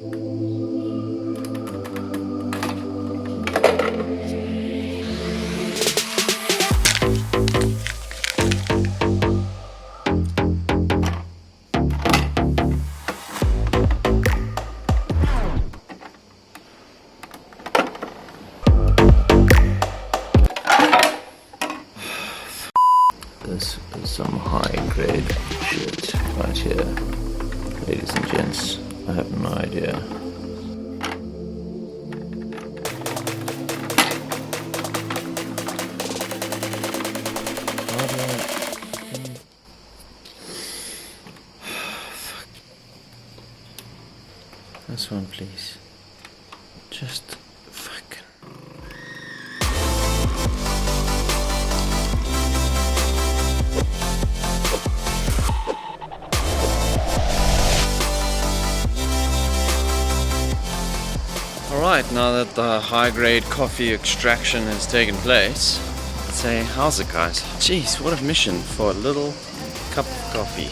This is some high-grade shit right here, ladies and gents. I have no idea. This one, please. Just fucking. Alright, now that the high-grade coffee extraction has taken place, let's say, how's it, guys? Jeez, what a mission for a little cup of coffee.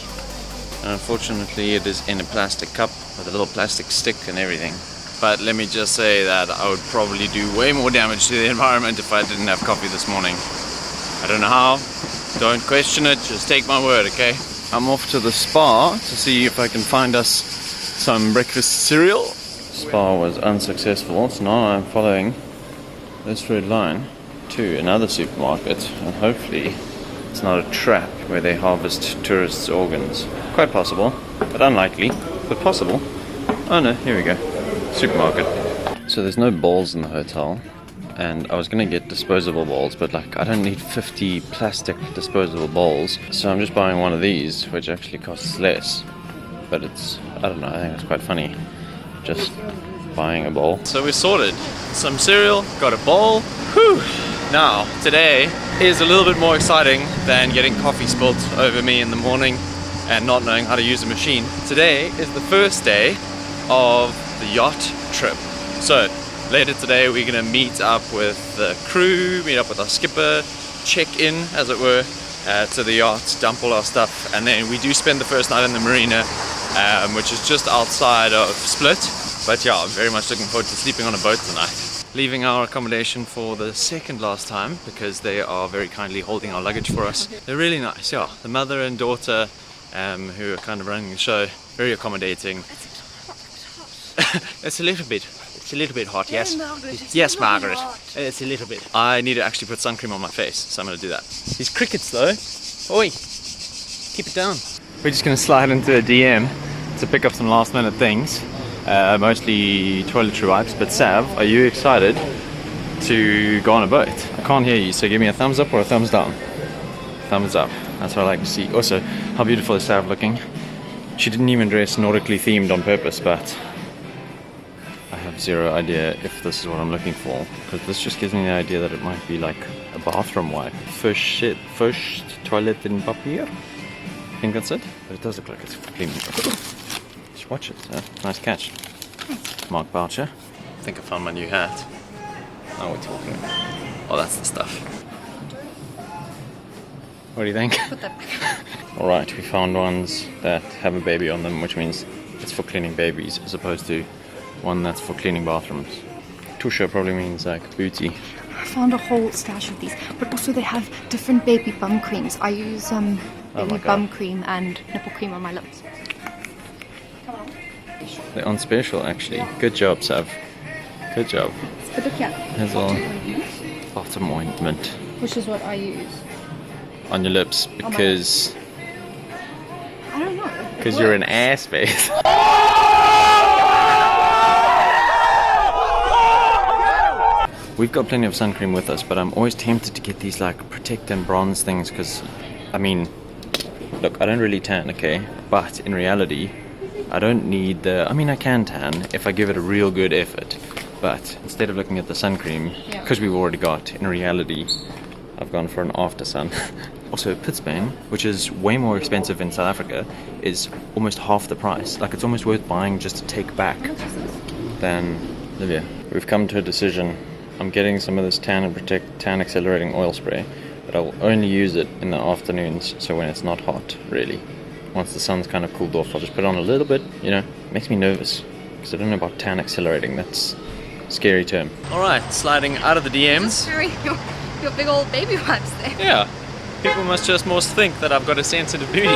And unfortunately, it is in a plastic cup with a little plastic stick and everything. But let me just say that I would probably do way more damage to the environment if I didn't have coffee this morning. I don't know how. Don't question it, just take my word, okay? I'm off to the spa to see if I can find us some breakfast cereal. Spa was unsuccessful, so now I'm following this red line to another supermarket, and hopefully it's not a trap where they harvest tourists' organs. Quite possible, but unlikely, but possible. Oh no, here we go. Supermarket. So there's no bowls in the hotel, and I was gonna get disposable bowls, but like I don't need 50 plastic disposable bowls, so I'm just buying one of these, which actually costs less. But it's, I don't know, I think it's quite funny. Just buying a bowl. So we're sorted. Some cereal, got a bowl. Whew! Now, today is a little bit more exciting than getting coffee spilt over me in the morning and not knowing how to use a machine. Today is the first day of the yacht trip. So, later today we're gonna meet up with the crew, meet up with our skipper, check in, as it were, to the yacht, dump all our stuff, and then we do spend the first night in the marina, which is just outside of Split. But yeah, I'm very much looking forward to sleeping on a boat tonight. Leaving our accommodation for the second last time because they are very kindly holding our luggage for us. They're really nice, yeah. The mother and daughter who are kind of running the show, very accommodating. It's a little bit hot, yes. Yes, Margaret. It's a little bit. I need to actually put sun cream on my face, so I'm going to do that. These crickets though, oi, keep it down. We're just going to slide into a DM to pick up some last minute things. Mostly toiletry wipes, but Sav, are you excited to go on a boat? I can't hear you, so give me a thumbs up or a thumbs down. Thumbs up, that's what I like to see. Also, how beautiful is Sav looking? She didn't even dress nautically themed on purpose, but I have zero idea if this is what I'm looking for, because this just gives me the idea that it might be like a bathroom wipe. First toilet in papier. I think that's it, but it does look like it's clean. Just watch it, nice catch. Mark Boucher. I think I found my new hat. Now we're talking. Oh, that's the stuff. What do you think? Put that back. Alright, we found ones that have a baby on them, which means it's for cleaning babies as opposed to one that's for cleaning bathrooms. Tusha probably means like booty. I found a whole stash of these, but also they have different baby bum creams. I use baby bum cream and nipple cream on my lips. They're on special actually. Good job, Sav. Good job. Here's all bottom ointment. Which is what I use. On your lips because... I don't know. Because you're an ass face. We've got plenty of sun cream with us, but I'm always tempted to get these like protect and bronze things because, I mean, look, I don't really tan, okay? But in reality, I don't need the... I mean, I can tan if I give it a real good effort. But instead of looking at the sun cream, because we've already got, in reality, I've gone for an after sun. Also, Pitsbane, which is way more expensive in South Africa, is almost half the price. Like, it's almost worth buying just to take back than Libya. We've come to a decision. I'm getting some of this tan and protect tan accelerating oil spray, but I will only use it in the afternoons, so when it's not hot, really. Once the sun's kind of cooled off, I'll just put on a little bit, you know, it makes me nervous. because I don't know about tan accelerating. That's a scary term. Alright, sliding out of the DMs. Just showing your big old baby wipes there. Yeah, people must just most think that I've got a sensitive booty.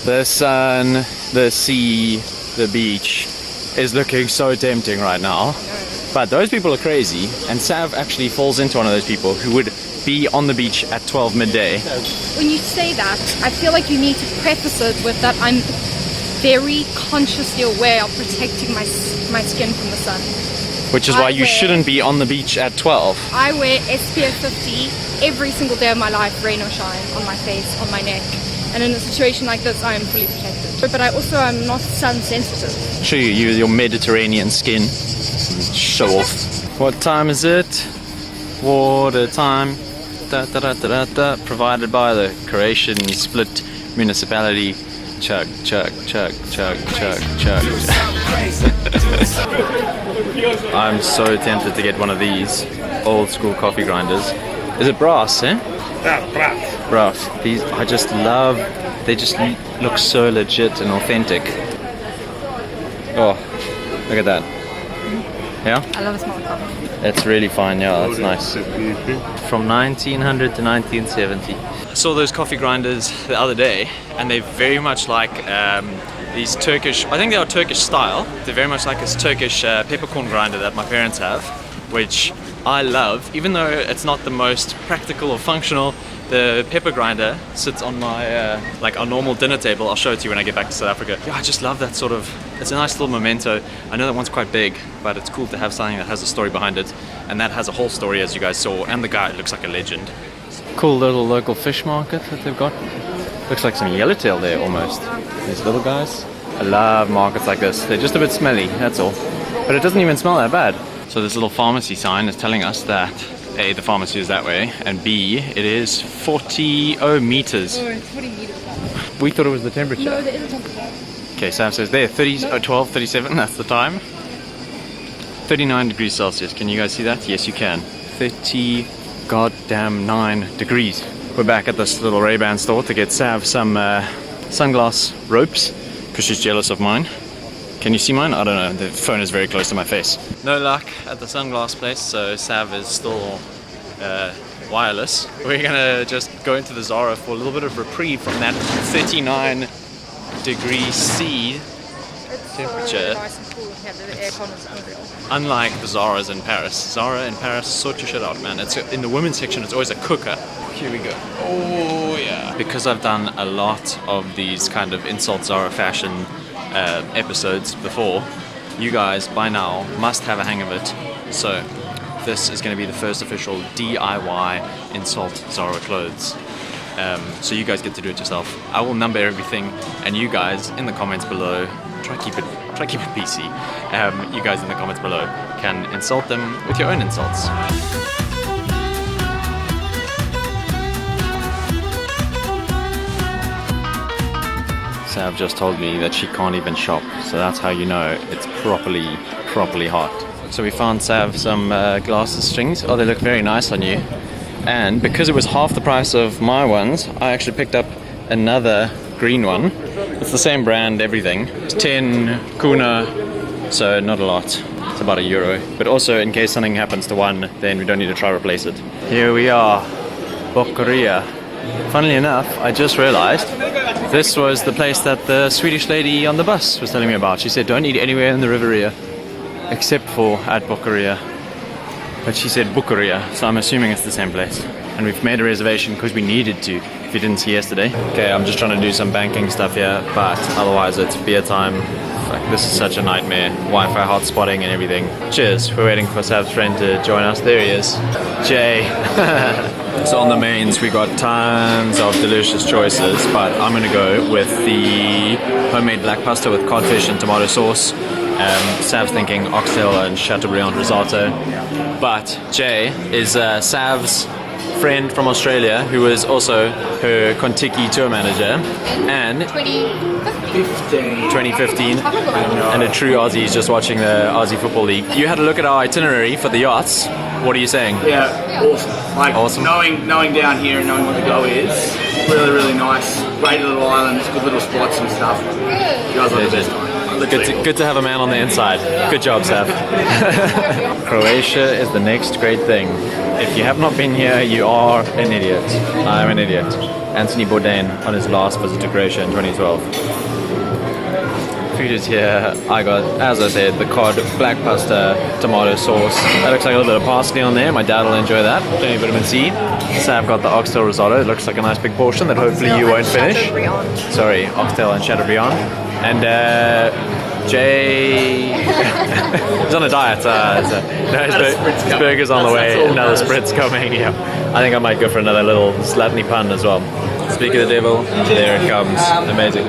The sun, the sea, the beach is looking so tempting right now. But those people are crazy, and Sav actually falls into one of those people who would be on the beach at 12 midday. When you say that, I feel like you need to preface it with that I'm very consciously aware of protecting my skin from the sun. Which is why you shouldn't be on the beach at 12. I wear SPF 50 every single day of my life, rain or shine, on my face, on my neck. And in a situation like this, I am fully protected. But I also am not sun sensitive. Show you your Mediterranean skin. Show off. What time is it? Water time. Da, da, da, da, da, da. Provided by the Croatian split municipality. Chug, chug, chug, chug, chug, chug. I'm so tempted to get one of these old school coffee grinders. Is it brass, eh? Brass. These I just love. They just look so legit and authentic. Oh, look at that. Yeah? I love a small coffee. It's really fine, yeah, that's nice. From 1900 to 1970. I saw those coffee grinders the other day, and they're very much like these Turkish, I think they are Turkish style. They're very much like this Turkish peppercorn grinder that my parents have, which I love. Even though it's not the most practical or functional, the pepper grinder sits on my, like our normal dinner table. I'll show it to you when I get back to South Africa. Yeah, I just love that sort of, it's a nice little memento. I know that one's quite big, but it's cool to have something that has a story behind it. And that has a whole story, as you guys saw, and the guy looks like a legend. Cool little local fish market that they've got. Looks like some yellowtail there almost. These little guys. I love markets like this. They're just a bit smelly, that's all. But it doesn't even smell that bad. So this little pharmacy sign is telling us that A, the pharmacy is that way, and B, it is 40 meters. Oh, it's 40 meters. We thought it was the temperature. No, there is a temperature. Okay, Sam says there, 12, 37, that's the time. 39 degrees Celsius, can you guys see that? Yes, you can. 30 goddamn 9 degrees. We're back at this little Ray-Ban store to get Sav some sunglass ropes, because she's jealous of mine. Can you see mine? I don't know, the phone is very close to my face. No luck at the sunglass place, so Sav is still wireless. We're gonna just go into the Zara for a little bit of reprieve from that 39 degrees C temperature. So nice and cool. Yeah, the aircon is unreal. Unlike the Zara's in Paris. Zara in Paris, sort your shit out, man. It's in the women's section, it's always a cooker. Here we go. Oh yeah. Because I've done a lot of these kind of insult Zara fashion episodes before, you guys by now must have a hang of it. So this is going to be the first official DIY insult Zara clothes. So you guys get to do it yourself. I will number everything, and you guys in the comments below, try keep it PC. You guys in the comments below can insult them with your own insults. Sav just told me that she can't even shop, so that's how you know it's properly hot. So we found Sav some glasses strings. Oh, they look very nice on you. And because it was half the price of my ones, I actually picked up another green one. It's the same brand, everything. It's 10 kuna, so not a lot. It's about €1. But also, in case something happens to one, then we don't need to try to replace it. Here we are, Bokoria. Funnily enough, I just realized this was the place that the Swedish lady on the bus was telling me about. She said, don't eat anywhere in the Riviera, except for at Bokoria. But she said Bokoria, so I'm assuming it's the same place. And we've made a reservation because we needed to, if you didn't see yesterday. Okay, I'm just trying to do some banking stuff here, but otherwise it's beer time. Fuck, this is such a nightmare. Wi-Fi hotspotting and everything. Cheers, we're waiting for Sav's friend to join us. There he is, Jay. So on the mains we got tons of delicious choices, but I'm gonna go with the homemade black pasta with codfish and tomato sauce. Sav's thinking oxtail and Chateaubriand risotto. But Jay is Sav's friend from Australia, who is also her Kontiki tour manager, and 2015, and a true Aussie is just watching the Aussie Football League. You had a look at our itinerary for the yachts. What are you saying? Yeah, awesome. Like awesome. Knowing down here and knowing what the go is, really nice. Great little islands, good little spots and stuff. You guys are the best time. Good to have a man on the inside. Good job, Sav. Croatia is the next great thing. If you have not been here, you are an idiot. I am an idiot. Anthony Bourdain on his last visit to Croatia in 2012. Food is here. I got, as I said, the cod, black pasta, tomato sauce. That looks like a little bit of parsley on there. My dad will enjoy that. Plenty of vitamin C. Sav got the oxtail risotto. It looks like a nice big portion that hopefully you won't finish. Sorry, oxtail and chateaubriand. And Jay he's on a diet. His burger's on the way. Another sprit's coming. Yeah, I think I might go for another little slatny pun as well. Speak of the devil, there it comes. Amazing.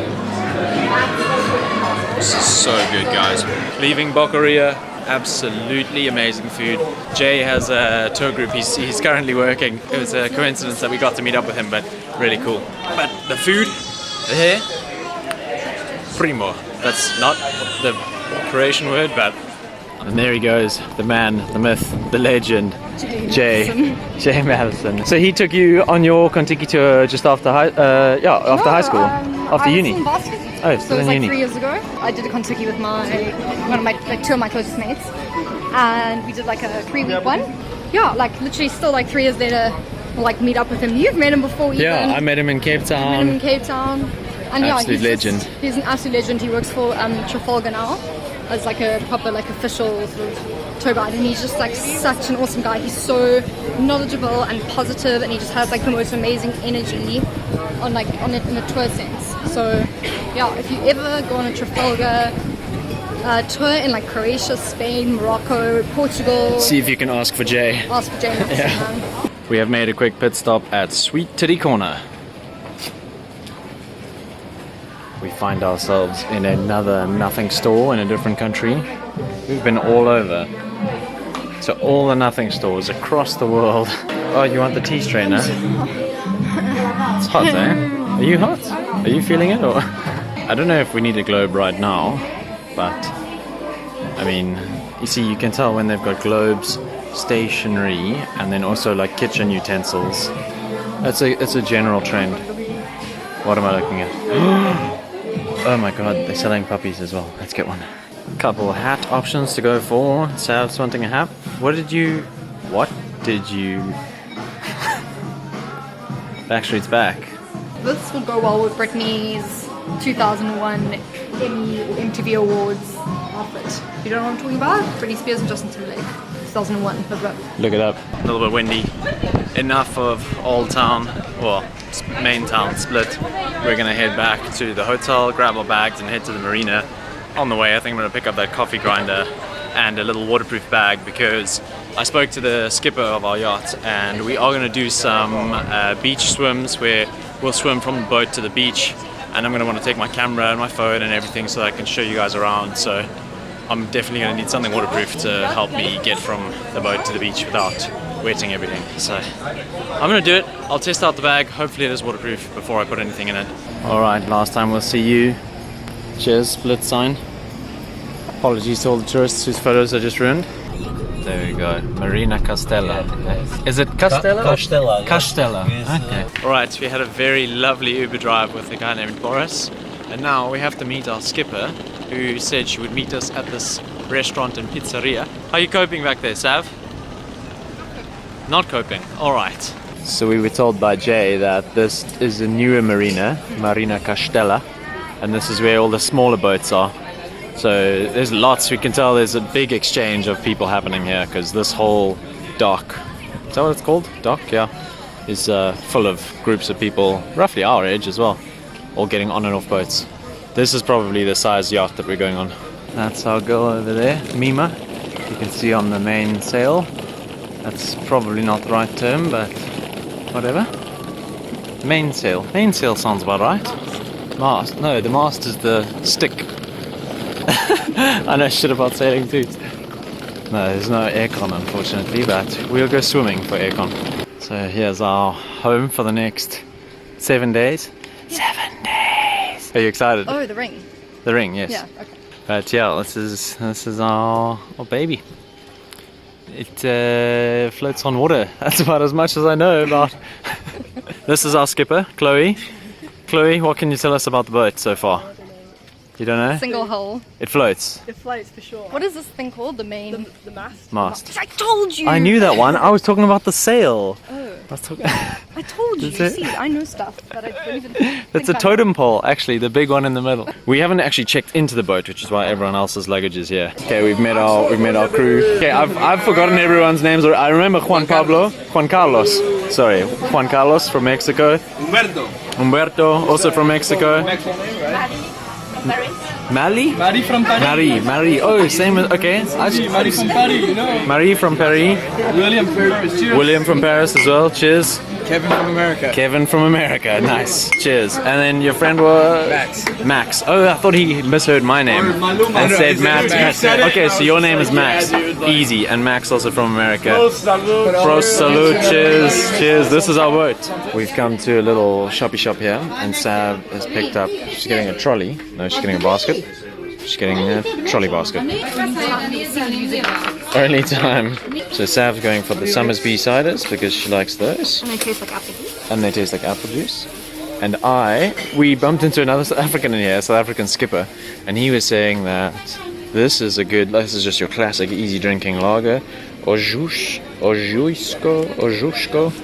This is so good, guys. Leaving Bokaria, absolutely amazing food. Jay has a tour group he's currently working. It was a coincidence that we got to meet up with him, but really cool. But the food, the hair, primo. That's not the Croatian word, but... And there he goes, the man, the myth, the legend, Jay Madison. So he took you on your Kontiki tour just after high school, after uni. Oh, so it was like 3 years ago. I did a Kontiki with two of my closest mates, and we did like a 3-week one. Yeah, like literally still like 3 years later, we'll like meet up with him. You've met him before, even. Yeah, I met him in Cape Town. I met him in Cape Town. And absolute legend. He's an absolute legend. He works for Trafalgar now as like a proper like official sort of tour guide, and he's just like such an awesome guy. He's so knowledgeable and positive, and he just has like the most amazing energy in a tour sense. So yeah, if you ever go on a Trafalgar tour in like Croatia, Spain, Morocco, Portugal, see if you can ask for Jay. Ask for Jay. Yeah. We have made a quick pit stop at Sweet Titty Corner. We find ourselves in another nothing store in a different country. We've been all over. So all the nothing stores across the world. Oh, you want the tea strainer? It's hot, eh? Are you hot? Are you feeling it? Or I don't know if we need a globe right now, but I mean, you see, you can tell when they've got globes, stationery, and then also like kitchen utensils. It's a general trend. What am I looking at? Oh my god, they're selling puppies as well. Let's get one. Couple hat options to go for. Sav's wanting a hat. What did you... Backstreet's back. This would go well with Britney's 2001 MTV Awards outfit. You don't know what I'm talking about? Britney Spears and Justin Timberlake. 2001. Look it up. A little bit windy. Enough of Old Town, or main town split. We're gonna head back to the hotel, grab our bags and head to the marina. On the way, I think I'm gonna pick up that coffee grinder and a little waterproof bag, because I spoke to the skipper of our yacht and we are gonna do some beach swims where we'll swim from the boat to the beach, and I'm gonna want to take my camera and my phone and everything so I can show you guys around. So I'm definitely gonna need something waterproof to help me get from the boat to the beach without wetting everything. So I'm gonna do it. I'll test out the bag. Hopefully it is waterproof before I put anything in it. Alright, last time we'll see you. Cheers, split sign. Apologies to all the tourists whose photos I just ruined. There we go. Marina Castella. Is it Castella? Castella. Castella. Yes. Okay. Alright, we had a very lovely Uber drive with a guy named Boris. And now we have to meet our skipper, who said she would meet us at this restaurant and pizzeria. How are you coping back there, Sav? Not coping. Alright. So we were told by Jay that this is a newer marina, Marina Castella, and this is where all the smaller boats are. So there's lots, we can tell there's a big exchange of people happening here, because this whole dock, is that what it's called? Dock, yeah, is full of groups of people, roughly our age as well, all getting on and off boats. This is probably the size yacht that we're going on. That's our girl over there, Mima. You can see on the mainsail. That's probably not the right term, but whatever. Mainsail. Mainsail sounds about right. Mast. No, the mast is the stick. I know shit about sailing too. No, there's no aircon unfortunately, but we'll go swimming for aircon. So here's our home for the next 7 days. 7 days! Are you excited? Oh, the ring. The ring, yes. Yeah, okay. But yeah, this is our baby. It floats on water. That's about as much as I know about. This is our skipper, Chloe. Chloe, what can you tell us about the boat so far? You don't know? Single hull. It floats. It floats for sure. What is this thing called? The main... The mast? Mast. I told you! I knew that one. I was talking about the sail. Oh. I was talking... I told you. Is it? See, I know stuff, but I don't even think It's a I totem pole, actually, the big one in the middle. We haven't actually checked into the boat, which is why everyone else's luggage is here. Okay, we've met our crew. Okay, I've forgotten everyone's names. I remember Juan Carlos. Sorry, Juan Carlos from Mexico. Humberto, also from Mexico. Mali? Marie from Paris. Marie. Oh, same as, okay. Marie from Paris, you know. Marie from Paris. William from Paris. Cheers. William from Paris as well. Cheers. Kevin from America. Kevin from America. Nice. Cheers. And then your friend was? Max. Oh, I thought he misheard my name and said Matt. Okay, so your name is Max. Easy. And Max also from America. Prost, salute. Cheers. Cheers. This is our boat. We've come to a little shoppy shop here, and Sav has picked up. She's getting a trolley. No, she's getting a basket. She's getting a trolley basket. Only time. So Sav's going for the Summersby ciders because she likes those. And they taste like apple juice. And they taste like apple juice. And we bumped into another South African in here, South African skipper, and he was saying that this is just your classic easy drinking lager, Ojusko.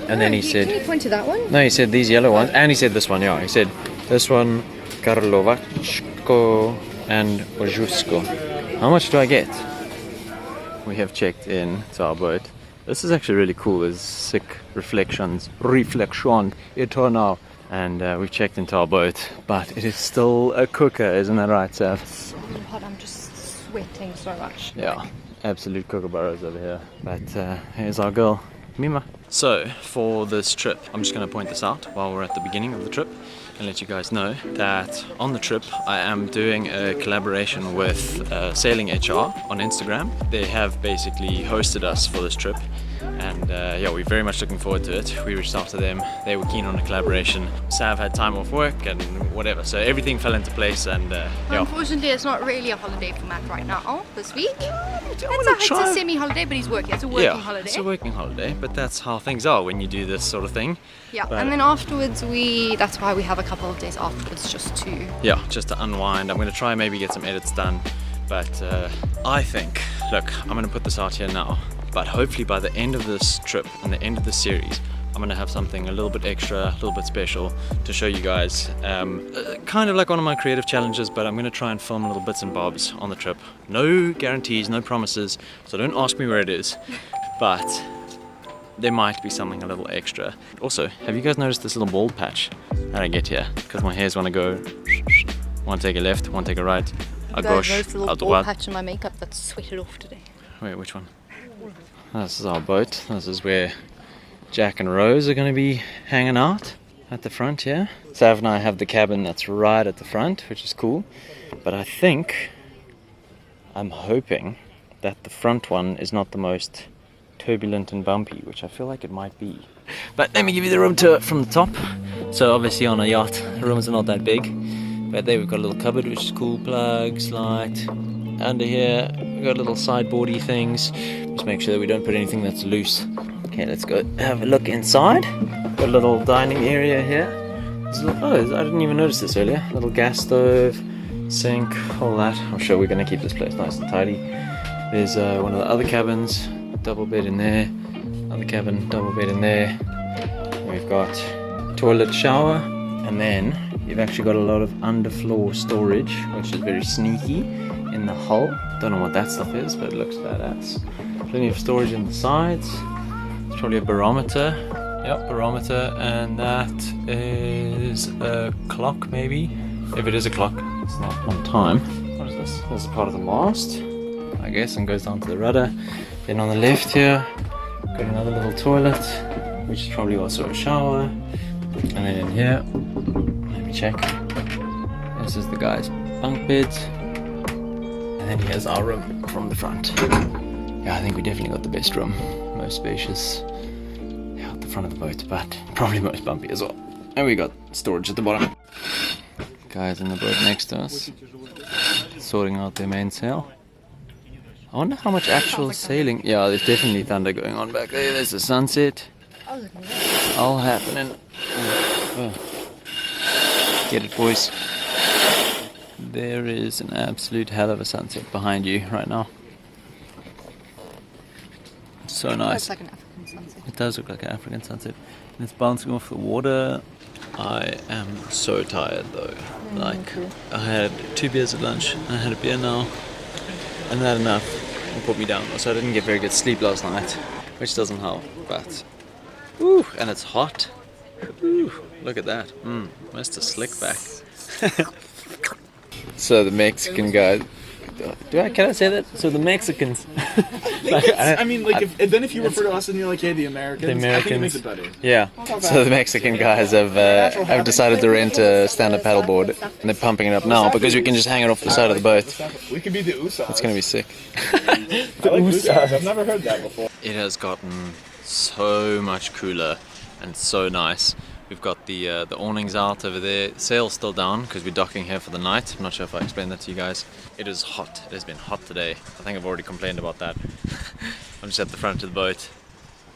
And then he said, Can you point to that one? no, he said these yellow ones, and he said this one, yeah. He said this one, Karlovachko and Ojusko. How much do I get? We have checked in to our boat. This is actually really cool. There's sick reflection eternal. And we've checked into our boat, but it is still a cooker, isn't that right, Sav? So hot, I'm just sweating so much. Yeah, absolute kookaburras over here. But here's our girl, Mima. So, for this trip, I'm just going to point this out while we're at the beginning of the trip and let you guys know that on the trip I am doing a collaboration with Sailing HR on Instagram. They have basically hosted us for this trip, and yeah, we're very much looking forward to it. We reached out to them, they were keen on a collaboration. Sav had time off work and whatever, so everything fell into place, and yeah. Unfortunately, it's not really a holiday for Matt right now, this week. It's try. a semi-holiday, but he's working. It's a working holiday. It's a working holiday, but that's how things are when you do this sort of thing. Yeah, But- and then afterwards that's why we have a couple of days afterwards just to... Yeah, just to unwind. I'm going to try and maybe get some edits done, but I think, look, I'm going to put this out here now, but hopefully by the end of this trip and the end of this series, I'm going to have something a little bit extra, a little bit special to show you guys. Kind of like one of my creative challenges, but I'm going to try and film little bits and bobs on the trip. No guarantees, no promises, so don't ask me where it is, but there might be something a little extra. Also, have you guys noticed this little bald patch that I get here? Because my hairs want to go, one take a left, one take a right. A gauche, There's a à little bald droite. patch in my makeup that's sweated off today. Wait, which one? This is our boat. This is where Jack and Rose are going to be hanging out at the front here. Sav and I have the cabin that's right at the front, which is cool. But I'm hoping that the front one is not the most turbulent and bumpy, which I feel like it might be. But let me give you the room tour from the top. So obviously on a yacht, the rooms are not that big. But there we've got a little cupboard, which is cool. Plugs, light. Under here, we've got little sideboardy things. Just make sure that we don't put anything that's loose. Okay, let's go have a look inside. Got a little dining area here. I didn't even notice this earlier. Little gas stove, sink, all that. I'm sure we're going to keep this place nice and tidy. There's one of the other cabins, double bed in there. Other cabin, double bed in there. We've got toilet, shower, and then you've actually got a lot of underfloor storage, which is very sneaky in the hull. Don't know what that stuff is, but it looks badass. Plenty of storage in the sides. It's probably a barometer. Yep, barometer, and that is a clock maybe. If it is a clock, it's not on time. What is this? This is part of the mast, I guess, and goes down to the rudder. Then on the left here, got another little toilet, which is probably also a shower. And then in here, let me check. This is the guy's bunk bed. And then here's our room from the front. Yeah, I think we definitely got the best room. Most spacious. Yeah, at the front of the boat, but probably most bumpy as well. And we got storage at the bottom. Guys in the boat next to us, sorting out their mainsail. I wonder how much actual sailing... Yeah, there's definitely thunder going on back there. There's the sunset. All happening. Oh. Get it, boys. There is an absolute hell of a sunset behind you right now. So nice. Looks like an African sunset. It does look like an African sunset. And it's bouncing off the water. I am so tired though. Like, I had 2 beers at lunch, and I had a beer now, and that enough will put me down. So I didn't get very good sleep last night, which doesn't help, but... Ooh, and it's hot. Ooh, look at that. Mr. Slickback. So the Mexican guy... Can I say that? So the Mexicans... I mean, like, if you refer to us and you're like, hey, the Americans, I think it makes it better. Yeah. So the Mexican guys have decided to rent a stand-up paddleboard, and they're pumping it up now because we can just hang it off the side of the boat. We could be the USAs. It's gonna be sick. I like USAs. I've never heard that before. It has gotten so much cooler and so nice. We've got the awnings out over there. Sail's still down because we're docking here for the night. I'm not sure if I explained that to you guys. It is hot. It has been hot today. I think I've already complained about that. I'm just at the front of the boat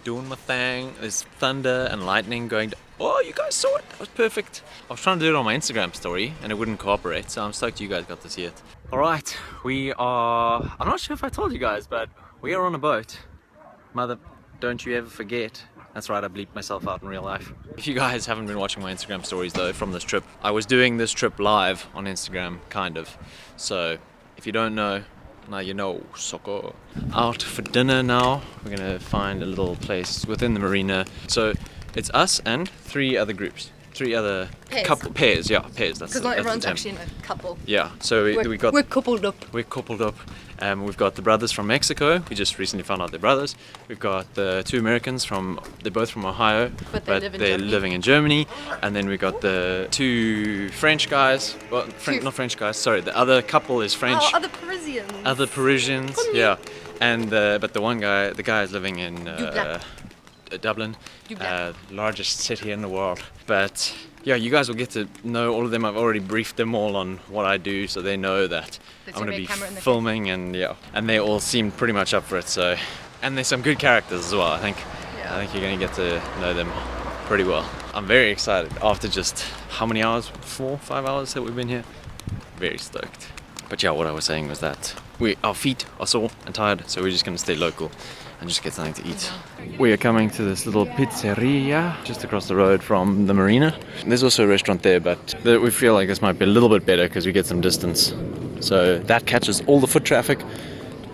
doing my thing. There's thunder and lightning going. Oh, you guys saw it? That was perfect. I was trying to do it on my Instagram story and it wouldn't cooperate, so I'm stoked you guys got to see it. Alright, we are... I'm not sure if I told you guys, but we are on a boat. Mother, don't you ever forget. That's right, I bleeped myself out in real life. If you guys haven't been watching my Instagram stories though from this trip, I was doing this trip live on Instagram, kind of. So, if you don't know, now you know. Soko. Out for dinner now. We're gonna find a little place within the marina. So, it's us and 3 other groups. 3 other pairs, yeah, pairs. Because not everyone's actually in a couple. Yeah, so we're coupled up. We're coupled up. We've got the brothers from Mexico. We just recently found out they're brothers. We've got the 2 Americans they're both from Ohio, but they're living in Germany. And then we got the 2 French guys. Well, not French guys. Sorry, the other couple is French. Oh, other Parisians. Other Parisians, yeah. And but the guy is living in Dublin, largest city in the world. But yeah, you guys will get to know all of them. I've already briefed them all on what I do, so they know that I'm going to be filming, and yeah, and they all seem pretty much up for it. So, and there's some good characters as well. I think you're going to get to know them pretty well. I'm very excited after just how many hours? 4, 5 hours that we've been here. Very stoked. But yeah, what I was saying was that our feet are sore and tired, so we're just going to stay local and just get something to eat. We are coming to this little pizzeria just across the road from the marina. There's also a restaurant there, but we feel like this might be a little bit better because we get some distance. So that catches all the foot traffic.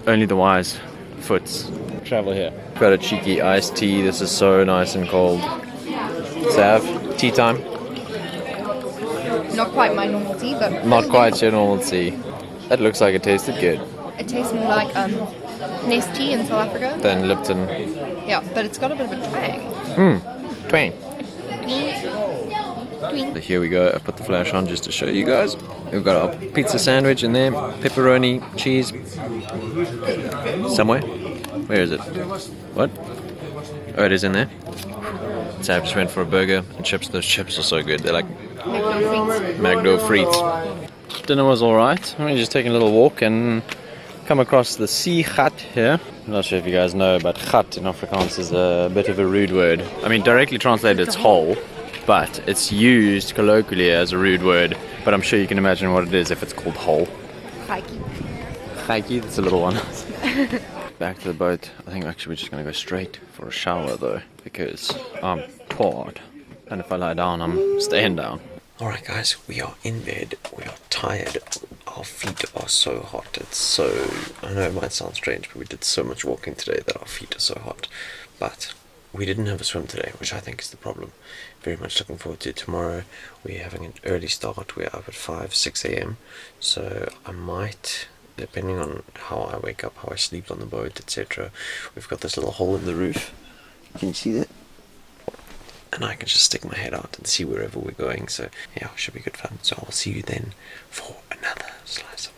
Only the wise foots travel here. Got a cheeky iced tea. This is so nice and cold. Sav, tea time? Not quite my normal tea, but... Not quite your normal tea. That looks like it tasted good. It tastes more like Nest tea in South Africa. Than Lipton. Yeah, but it's got a bit of a twang. Twang. Twang. So here we go. I put the flash on just to show you guys. We've got our pizza sandwich in there, pepperoni, cheese. Somewhere. Where is it? What? Oh, it is in there. So I just went for a burger and chips. Those chips are so good. They're like Magdo frites. Dinner was alright. We're just taking a little walk and come across the sea hut here. I'm not sure if you guys know, but hut in Afrikaans is a bit of a rude word. I mean, directly translated it's hole, but it's used colloquially as a rude word. But I'm sure you can imagine what it is if it's called hole. Chaiki, that's a little one. Back to the boat. I think actually we're just going to go straight for a shower though, because I'm tired. And if I lie down, I'm staying down. Alright guys, we are in bed, we are tired, our feet are so hot, I know it might sound strange, but we did so much walking today that our feet are so hot. But we didn't have a swim today, which I think is the problem. Very much looking forward to it tomorrow. We're having an early start, we're up at 5, 6 a.m. So I might, depending on how I wake up, how I sleep on the boat, etc. We've got this little hole in the roof. Can you see that? And I can just stick my head out and see wherever we're going. So yeah, it should be good fun. So I'll see you then for another slice of